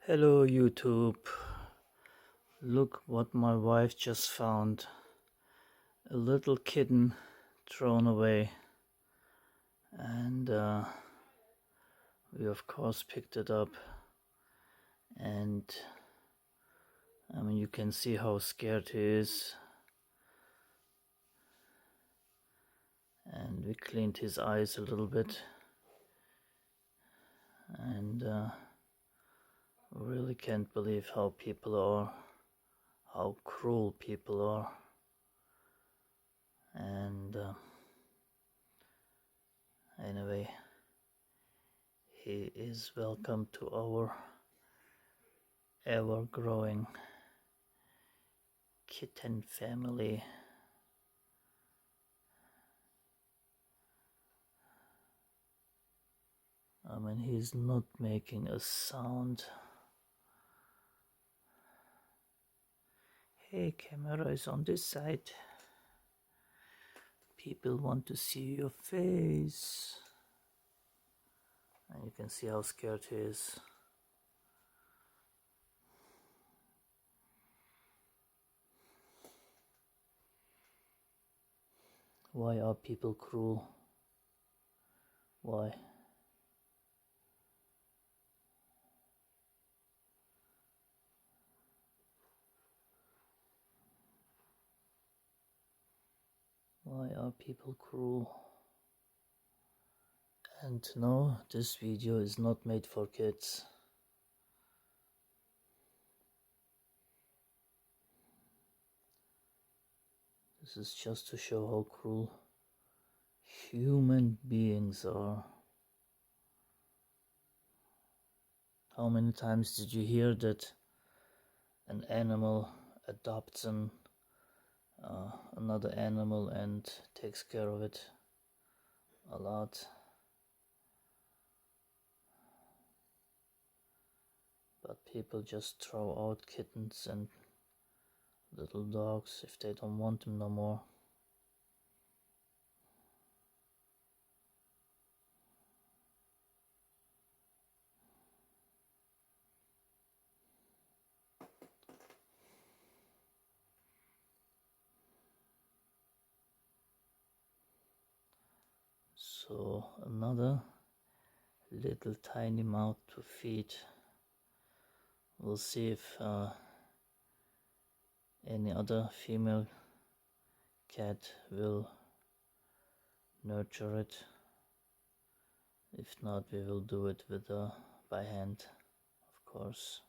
Hello YouTube, look what my wife just found. A little kitten thrown away, and we of course picked it up, and I mean you can see how scared he is, and we cleaned his eyes a little bit, and really can't believe how people are, how cruel people are. And anyway, he is welcome to our ever-growing kitten family. I mean, he's not making a sound. Hey, camera is on this side. People want to see your face. And you can see how scared he is. Why are people cruel? Why? Why are people cruel? And no, this video is not made for kids. This is just to show how cruel human beings are. How many times did you hear that an animal adopts another animal and takes care of it? A lot. But people just throw out kittens and little dogs if they don't want them no more. So another little tiny mouth to feed. We'll see if any other female cat will nurture it. If not, we will do it with by hand, of course.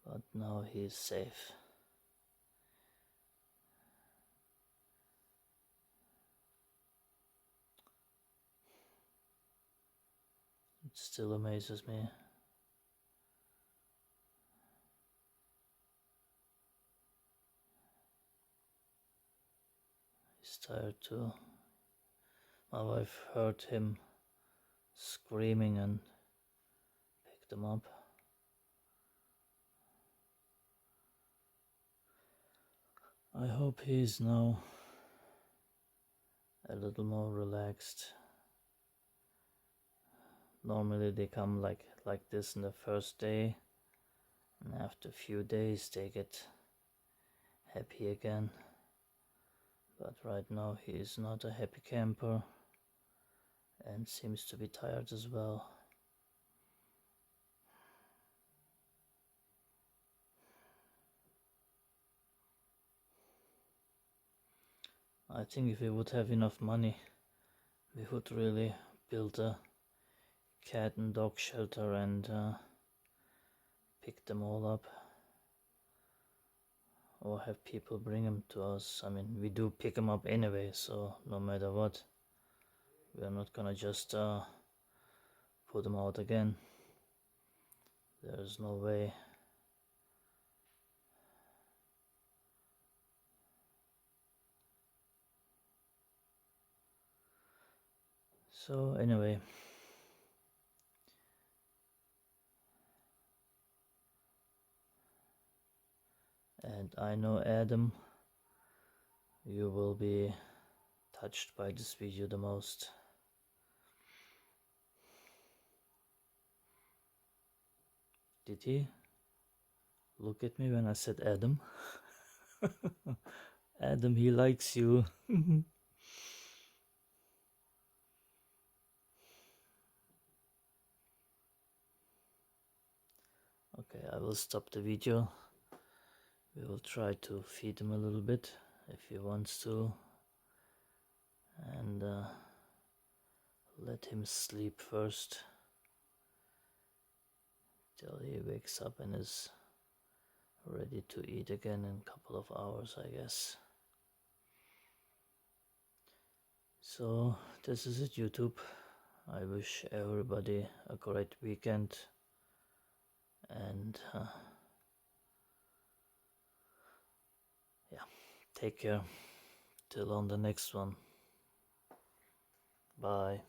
But now he is safe. It still amazes me. He's tired too. My wife heard him screaming and picked him up. I hope he is now a little more relaxed. Normally they come like this in the first day, and after a few days they get happy again. But right now he is not a happy camper and seems to be tired as well. I think if we would have enough money, we would really build a cat and dog shelter and pick them all up, or have people bring them to us. I mean, we do pick them up anyway, so no matter what, we are not gonna just put them out again. There's no way. So anyway, and I know Adam, you will be touched by this video the most. Did he look at me when I said Adam? Adam, he likes you. Okay, I will stop the video. We will try to feed him a little bit if he wants to, and let him sleep first till he wakes up and is ready to eat again in a couple of hours, I guess. So this is it, YouTube. I wish everybody a great weekend, and yeah, take care till on the next one. Bye.